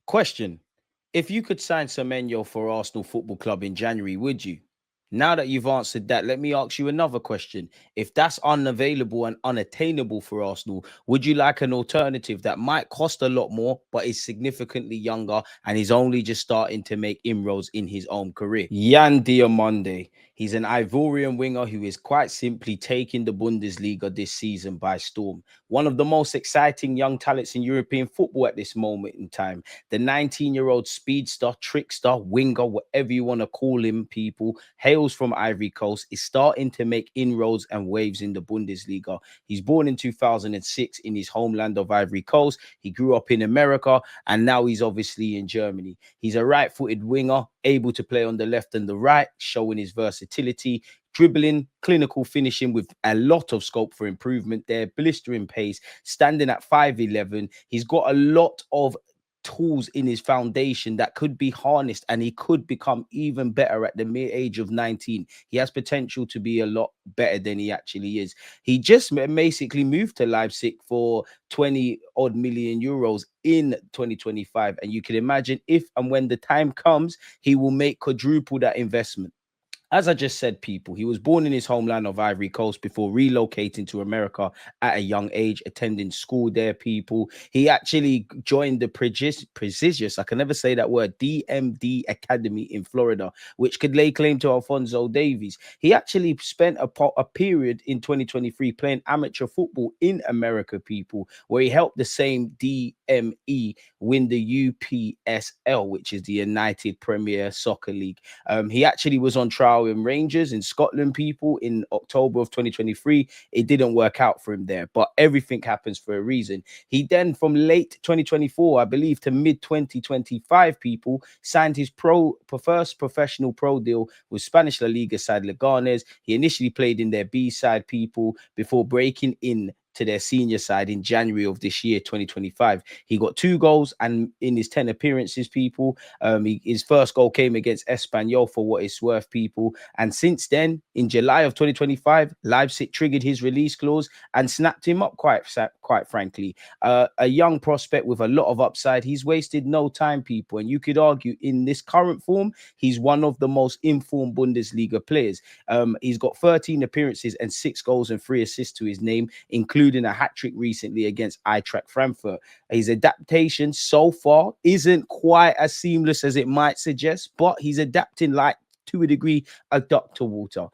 Question: if you could sign Semenyo for Arsenal Football Club in January, would you? Now that you've answered that, let me ask you another question. If that's unavailable and unattainable for Arsenal, would you like an alternative that might cost a lot more but is significantly younger and is only just starting to make inroads in his own career? Yan Diomande. He's an Ivorian winger who is quite simply taking the Bundesliga this season by storm. One of the most exciting young talents in European football at this moment in time. The 19-year-old speedster, trickster, winger, whatever you want to call him, people, hails from Ivory Coast, is starting to make inroads and waves in the Bundesliga. He's born in 2006 in his homeland of Ivory Coast. He grew up in America, and now he's obviously in Germany. He's a right-footed winger, able to play on the left and the right, showing his versatility, dribbling, clinical finishing with a lot of scope for improvement there, blistering pace, standing at 5'11". He's got a lot of tools in his foundation that could be harnessed, and he could become even better at the mere age of 19. He has potential to be a lot better than he actually is. He just basically moved to Leipzig for 20 odd million euros in 2025, and you can imagine if and when the time comes, he will make quadruple that investment. As I just said, people, he was born in his homeland of Ivory Coast before relocating to America at a young age, attending school there, people. He actually joined the prestigious, I can never say that word, DMD Academy in Florida, which could lay claim to Alphonso Davies. He actually spent a period in 2023 playing amateur football in America, people, where he helped the same DME win the UPSL, which is the United Premier Soccer League. He actually was on trial in Rangers in Scotland, people, in October of 2023. It didn't work out for him there, but everything happens for a reason. He then, from late 2024, I believe, to mid 2025, people, signed his first professional pro deal with Spanish La Liga side Leganes. He initially played in their B side, people, before breaking in to their senior side in January of this year, 2025. He got 2 goals and in his 10 appearances, people. His first goal came against Espanyol, for what it's worth, people. And since then, in July of 2025, Leipzig triggered his release clause and snapped him up, quite frankly. A young prospect with a lot of upside. He's wasted no time, people. And you could argue in this current form, he's one of the most informed Bundesliga players. He's got 13 appearances and 6 goals and 3 assists to his name, including a hat-trick recently against Eintracht Frankfurt. His adaptation so far isn't quite as seamless as it might suggest, but he's adapting like, to a degree, a duck to water.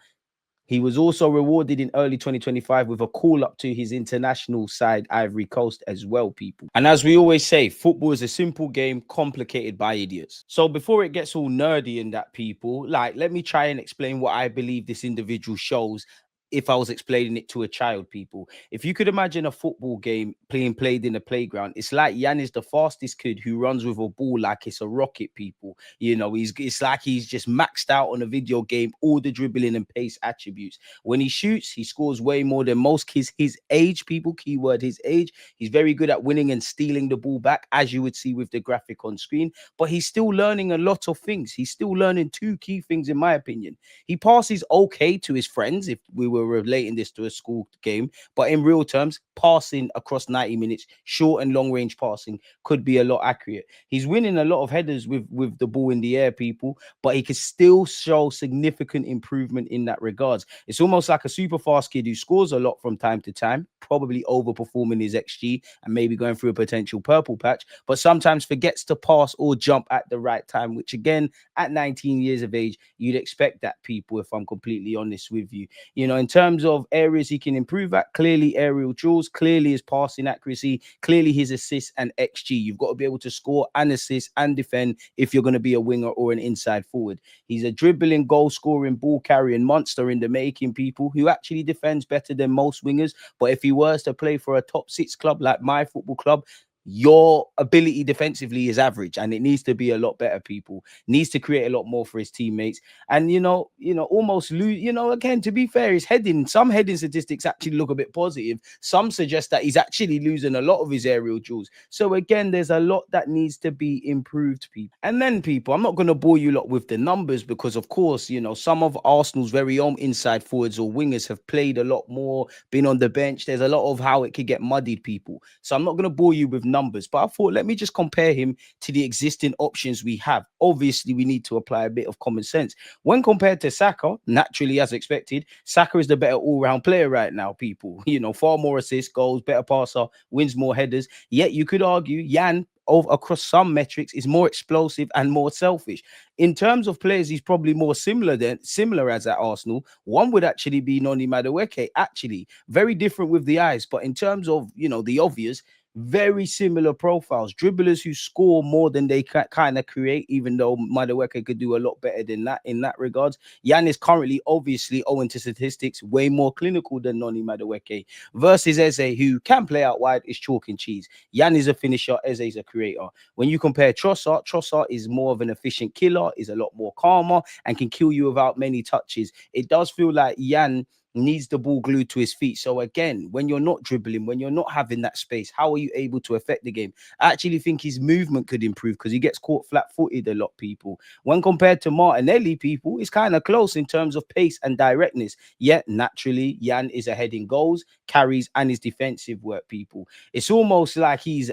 He was also rewarded in early 2025 with a call-up to his international side, Ivory Coast, as well, people. And as we always say, football is a simple game complicated by idiots. So before it gets all nerdy in that, people, let me try and explain what I believe this individual shows if I was explaining it to a child, people. If you could imagine a football game being played in a playground, it's like Yan is the fastest kid who runs with a ball like it's a rocket, people. You know, it's like he's just maxed out on a video game, all the dribbling and pace attributes. When he shoots, he scores way more than most kids his age, people, keyword his age. He's very good at winning and stealing the ball back, as you would see with the graphic on screen. But he's still learning a lot of things. He's still learning 2 key things, in my opinion. He passes okay to his friends, if we were relating this to a school game, but in real terms, passing across 90 minutes, short and long range passing, could be a lot accurate. He's winning a lot of headers with the ball in the air, people, but he can still show significant improvement in that regards. It's almost like a super fast kid who scores a lot from time to time, probably overperforming his XG and maybe going through a potential purple patch, but sometimes forgets to pass or jump at the right time, which again, at 19 years of age, you'd expect that, people, if I'm completely honest with you. You know, in terms of areas he can improve at, clearly aerial duels, clearly his passing accuracy, clearly his assists and XG. You've got to be able to score and assist and defend if you're going to be a winger or an inside forward. He's a dribbling, goal scoring, ball carrying monster in the making, people, who actually defends better than most wingers. But if he was to play for a top 6 club like my football club, your ability defensively is average, and it needs to be a lot better, people. Needs to create a lot more for his teammates, and almost lose. Again, to be fair, some heading statistics actually look a bit positive. Some suggest that he's actually losing a lot of his aerial duels. So again, there's a lot that needs to be improved, people. And then, people, I'm not going to bore you lot with the numbers because, of course, some of Arsenal's very own inside forwards or wingers have played a lot more, been on the bench. There's a lot of how it could get muddied, people. So I'm not going to bore you with numbers, but I thought, let me just compare him to the existing options we have. Obviously, we need to apply a bit of common sense. When compared to Saka, naturally, as expected, Saka is the better all-round player right now, people. Far more assists, goals, better passer, wins more headers. Yet you could argue Yan across some metrics is more explosive and more selfish. In terms of players, he's probably more similar as at Arsenal. One would actually be Noni Madueke. Actually, very different with the eyes, but in terms of the obvious, very similar profiles. Dribblers who score more than they kind of create, even though Madueke could do a lot better than that in that regards. Yan is currently, obviously, owing to statistics, way more clinical than Noni Madueke. Versus Eze, who can play out wide, is chalk and cheese. Yan is a finisher, Eze is a creator. When you compare Trossard is more of an efficient killer, is a lot more calmer, and can kill you without many touches. It does feel like Yan needs the ball glued to his feet. So again, when you're not dribbling, when you're not having that space, how are you able to affect the game? I actually think his movement could improve because he gets caught flat-footed a lot, people. When compared to Martinelli, people, it's kind of close in terms of pace and directness. Yet, naturally, Yan is ahead in goals, carries, and his defensive work, people. It's almost like he's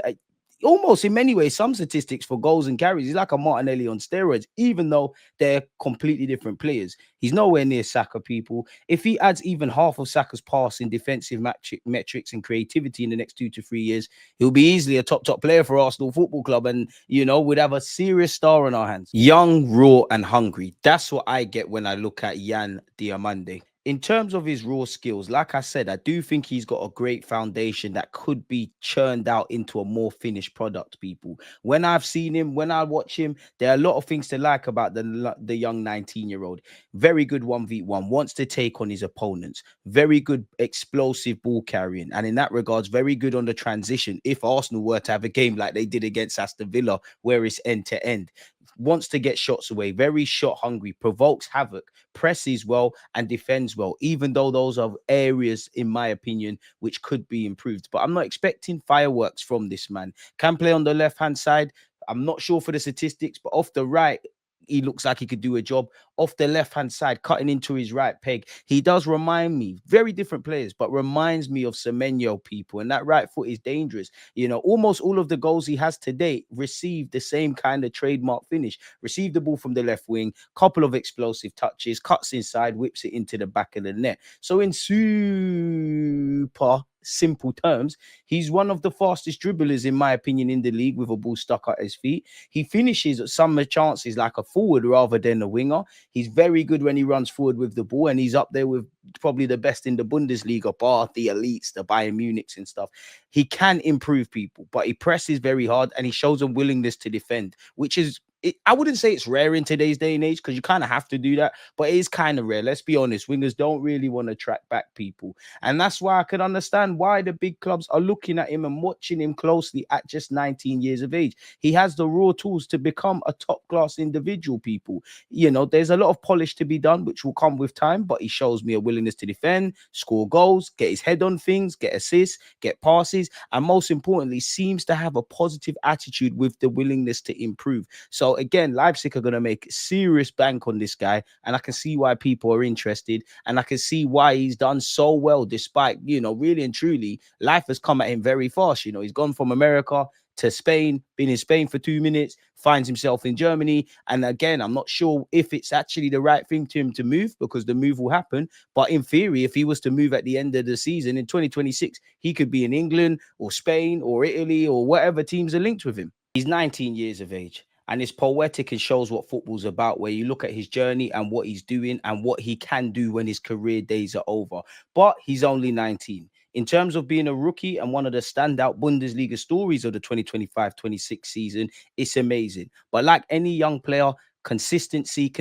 almost in many ways, some statistics for goals and carries, he's like a Martinelli on steroids, even though they're completely different players. He's nowhere near Saka, people. If he adds even half of Saka's passing, defensive metrics and creativity in the next 2 to 3 years, he'll be easily a top player for Arsenal Football Club and, would have a serious star on our hands. Young, raw and hungry. That's what I get when I look at Yan Diomande. In terms of his raw skills, like I said, I do think he's got a great foundation that could be churned out into a more finished product, people. When I've seen him, when I watch him, there are a lot of things to like about the young 19-year-old. Very good 1v1, wants to take on his opponents. Very good explosive ball carrying. And in that regards, very good on the transition. If Arsenal were to have a game like they did against Aston Villa, where it's end-to-end, wants to get shots away, very shot hungry, provokes havoc, presses well and defends well, even though those are areas, in my opinion, which could be improved. But I'm not expecting fireworks from this man. Can play on the left-hand side. I'm not sure for the statistics, but off the right, he looks like he could do a job. Off the left-hand side, cutting into his right peg, he does remind me, very different players, but reminds me of Semenyo, people. And that right foot is dangerous. Almost all of the goals he has to date received the same kind of trademark finish. Received the ball from the left wing, couple of explosive touches, cuts inside, whips it into the back of the net. So in super simple terms, he's one of the fastest dribblers, in my opinion, in the league with a ball stuck at his feet. He finishes at some chances like a forward rather than a winger. He's very good when he runs forward with the ball, and he's up there with probably the best in the Bundesliga, bar the elites, the Bayern Munichs and stuff. He can improve, people, but he presses very hard and he shows a willingness to defend, which is, I wouldn't say it's rare in today's day and age because you kind of have to do that, but it is kind of rare. Let's be honest. Wingers don't really want to track back, people. And that's why I can understand why the big clubs are looking at him and watching him closely at just 19 years of age. He has the raw tools to become a top-class individual, people. There's a lot of polish to be done, which will come with time, but he shows me a willingness to defend, score goals, get his head on things, get assists, get passes, and most importantly, seems to have a positive attitude with the willingness to improve. So again, Leipzig are going to make serious bank on this guy, and I can see why people are interested, and I can see why he's done so well despite, really and truly, life has come at him very fast. He's gone from America to Spain, been in Spain for 2 minutes, finds himself in Germany. And again, I'm not sure if it's actually the right thing to him to move, because the move will happen. But in theory, if he was to move at the end of the season in 2026, he could be in England or Spain or Italy or whatever teams are linked with him. He's 19 years of age. And it's poetic and shows what football's about, where you look at his journey and what he's doing and what he can do when his career days are over. But he's only 19. In terms of being a rookie and one of the standout Bundesliga stories of the 2025-26 season, it's amazing. But like any young player, consistency,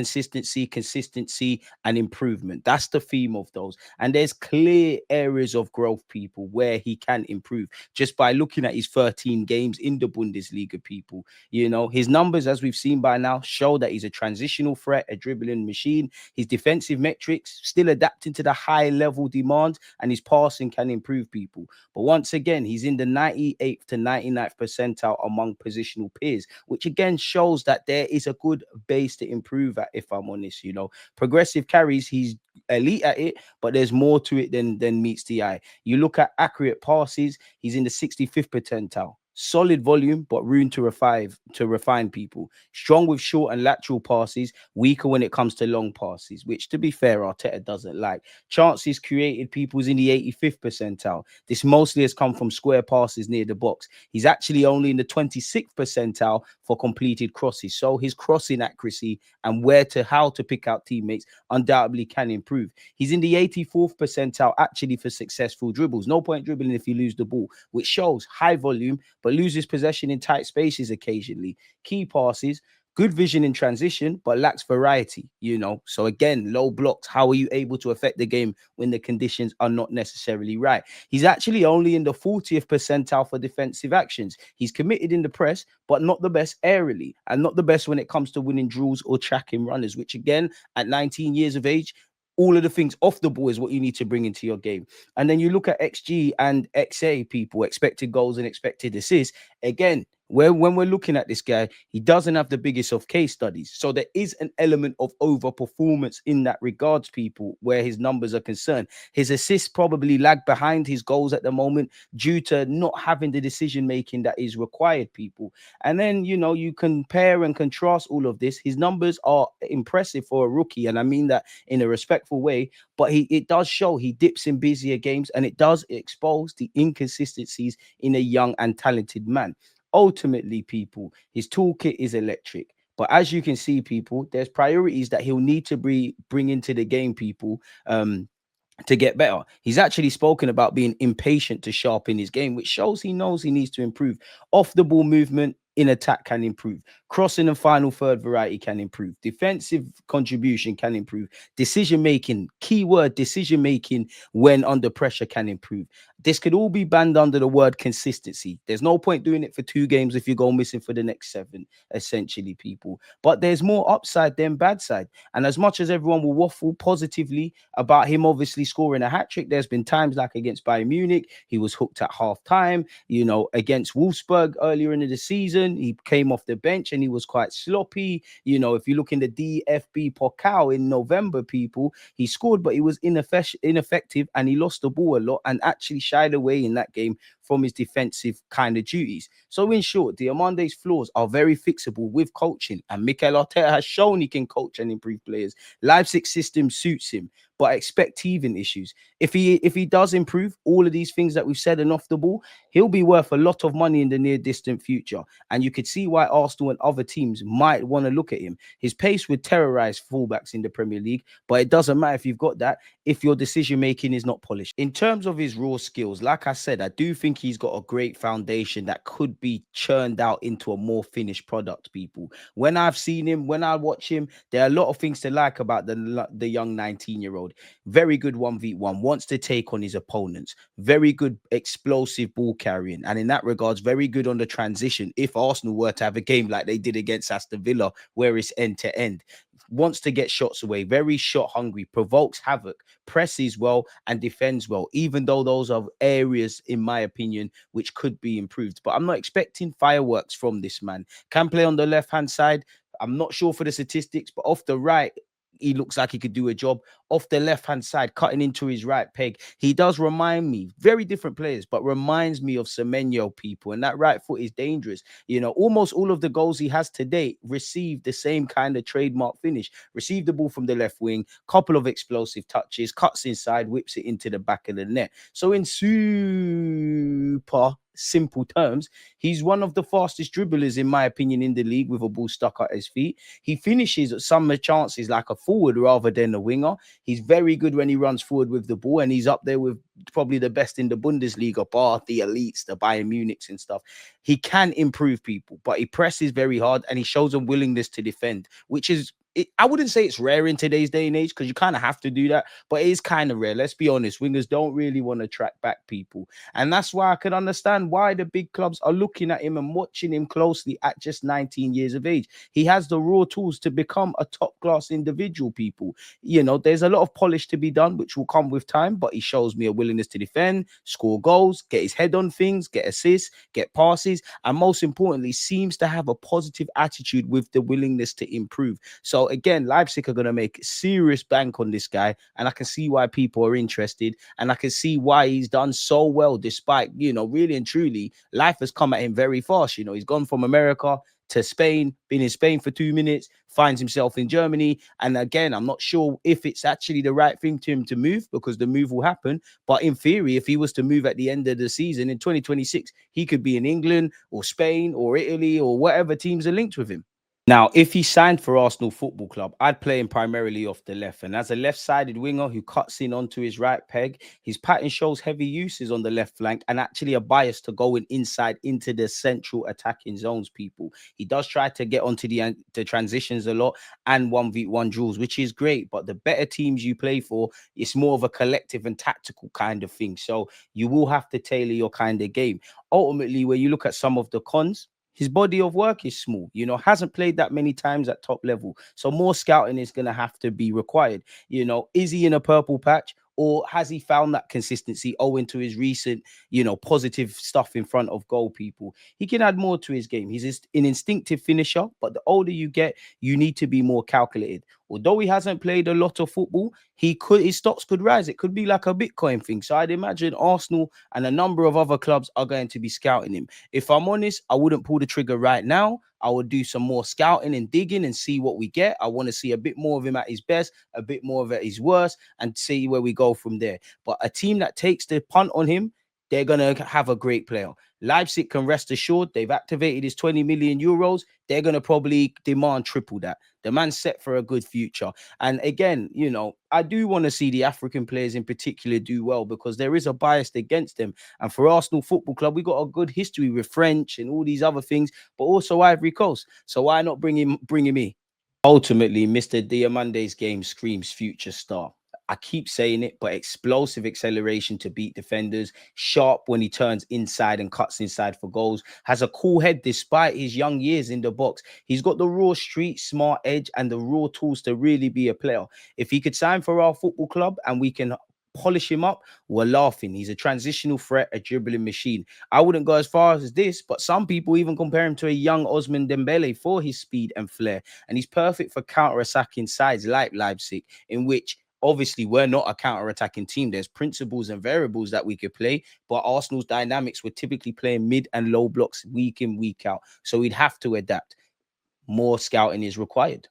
and improvement. That's the theme of those. And there's clear areas of growth, people, where he can improve just by looking at his 13 games in the Bundesliga, people. His numbers, as we've seen by now, show that he's a transitional threat, a dribbling machine. His defensive metrics still adapting to the high level demands, and his passing can improve, people. But once again, he's in the 98th to 99th percentile among positional peers, which again shows that there is a good base to improve at, if I'm honest. Progressive carries, he's elite at it, but there's more to it than meets the eye. You look at accurate passes, he's in the 65th percentile. solid volume, but room to refine people. Strong with short and lateral passes, weaker when it comes to long passes, which to be fair, Arteta doesn't like. Chances created, people's in the 85th percentile. This mostly has come from square passes near the box. He's actually only in the 26th percentile for completed crosses. So his crossing accuracy and how to pick out teammates undoubtedly can improve. He's in the 84th percentile actually for successful dribbles. No point dribbling if you lose the ball, which shows high volume, but loses possession in tight spaces occasionally. Key passes, good vision in transition, but lacks variety, So again, low blocks. How are you able to affect the game when the conditions are not necessarily right? He's actually only in the 40th percentile for defensive actions. He's committed in the press, but not the best aerially, and not the best when it comes to winning drills or tracking runners, which again, at 19 years of age, all of the things off the ball is what you need to bring into your game. And then you look at XG and XA, people, expected goals and expected assists. Again, when we're looking at this guy, he doesn't have the biggest of case studies. So there is an element of overperformance in that regards, people, where his numbers are concerned. His assists probably lag behind his goals at the moment due to not having the decision making that is required, people. And then, you compare and contrast all of this. His numbers are impressive for a rookie, and I mean that in a respectful way, but it does show he dips in busier games, and it does expose the inconsistencies in a young and talented man. Ultimately, people, his toolkit is electric. But as you can see, people, there's priorities that he'll need to bring into the game, people, to get better. He's actually spoken about being impatient to sharpen his game, which shows he knows he needs to improve. Off the ball movement in attack can improve. Crossing and final third variety can improve. Defensive contribution can improve. Decision making, keyword decision making when under pressure can improve. This could all be banned under the word consistency. There's no point doing it for 2 games if you go missing for the next 7, essentially, people. But there's more upside than bad side. And as much as everyone will waffle positively about him obviously scoring a hat-trick, there's been times like against Bayern Munich, he was hooked at half-time. Against Wolfsburg earlier in the season, he came off the bench and he was quite sloppy. If you look in the DFB Pokal in November, people, he scored, but he was ineffective and he lost the ball a lot and actually shied away in that game from his defensive kind of duties. So in short, Diamande's flaws are very fixable with coaching, and Mikel Arteta has shown he can coach and improve players. Leipzig's system suits him, but expect teething issues. If he does improve all of these things that we've said and off the ball, he'll be worth a lot of money in the near distant future. And you could see why Arsenal and other teams might want to look at him. His pace would terrorize fullbacks in the Premier League, but it doesn't matter if you've got that if your decision making is not polished. In terms of his raw skills, like I said, I do think he's got a great foundation that could be churned out into a more finished product, people. When I've seen him, when I watch him, there are a lot of things to like about the young 19-year-old. Very good 1v1, wants to take on his opponents. Very good explosive ball carrying. And in that regards, very good on the transition. If Arsenal were to have a game like they did against Aston Villa, where it's end to end, wants to get shots away, very shot hungry, provokes havoc, presses well and defends well, even though those are areas, in my opinion, which could be improved. But I'm not expecting fireworks from this man. Can play on the left-hand side. I'm not sure for the statistics, but off the right, he looks like he could do a job. Off the left-hand side, cutting into his right peg, he does remind me, very different players, but reminds me of Semenyo, people. And that right foot is dangerous. Almost all of the goals he has to date received the same kind of trademark finish. Received the ball from the left wing, couple of explosive touches, cuts inside, whips it into the back of the net. So in super simple terms, he's one of the fastest dribblers, in my opinion, in the league with a ball stuck at his feet. He finishes at some chances like a forward rather than a winger. He's very good when he runs forward with the ball, and he's up there with probably the best in the Bundesliga, bar the elites, the Bayern Munichs and stuff. He can improve, people, but he presses very hard and he shows a willingness to defend, which is, I wouldn't say it's rare in today's day and age, because you kind of have to do that, but it is kind of rare. Let's be honest, wingers don't really want to track back, people. And that's why I can understand why the big clubs are looking at him and watching him closely at just 19 years of age. He has the raw tools to become a top-class individual, people. There's a lot of polish to be done, which will come with time, but he shows me a willingness to defend, score goals, get his head on things, get assists, get passes, and most importantly, seems to have a positive attitude with the willingness to improve. So So again, Leipzig are going to make serious bank on this guy, and I can see why people are interested, and I can see why he's done so well despite, really and truly, life has come at him very fast. He's gone from America to Spain, been in Spain for 2 minutes, finds himself in Germany. And again, I'm not sure if it's actually the right thing to him to move, because the move will happen. But in theory, if he was to move at the end of the season in 2026, he could be in England or Spain or Italy or whatever teams are linked with him. Now, if he signed for Arsenal Football Club, I'd play him primarily off the left. And as a left-sided winger who cuts in onto his right peg, his pattern shows heavy uses on the left flank and actually a bias to going inside into the central attacking zones, people. He does try to get onto the transitions a lot and 1v1 duels, which is great. But the better teams you play for, it's more of a collective and tactical kind of thing. So you will have to tailor your kind of game. Ultimately, when you look at some of the cons, his body of work is small, hasn't played that many times at top level. So more scouting is going to have to be required. Is he in a purple patch, or has he found that consistency owing to his recent, positive stuff in front of goal, people? He can add more to his game. He's an instinctive finisher, but the older you get, you need to be more calculated. Although he hasn't played a lot of football, his stocks could rise. It could be like a Bitcoin thing. So I'd imagine Arsenal and a number of other clubs are going to be scouting him. If I'm honest, I wouldn't pull the trigger right now. I would do some more scouting and digging and see what we get. I want to see a bit more of him at his best, a bit more of at his worst, and see where we go from there. But a team that takes the punt on him, they're going to have a great player. Leipzig can rest assured they've activated his 20 million euros. They're going to probably demand triple that. The man's set for a good future. And again, I do want to see the African players in particular do well, because there is a bias against them. And for Arsenal Football Club, we got a good history with French and all these other things, but also Ivory Coast. So why not bring him in? Ultimately, Mr. Diamande's game screams future star. I keep saying it, but explosive acceleration to beat defenders, sharp when he turns inside and cuts inside for goals, has a cool head despite his young years in the box. He's got the raw street smart edge and the raw tools to really be a player. If he could sign for our football club and we can polish him up, we're laughing. He's a transitional threat, a dribbling machine. I wouldn't go as far as this, but some people even compare him to a young Osman Dembele for his speed and flair. And he's perfect for counter-attacking sides like Leipzig, in which obviously we're not a counter-attacking team. There's principles and variables that we could play, but Arsenal's dynamics were typically playing mid and low blocks week in, week out. So we'd have to adapt. More scouting is required.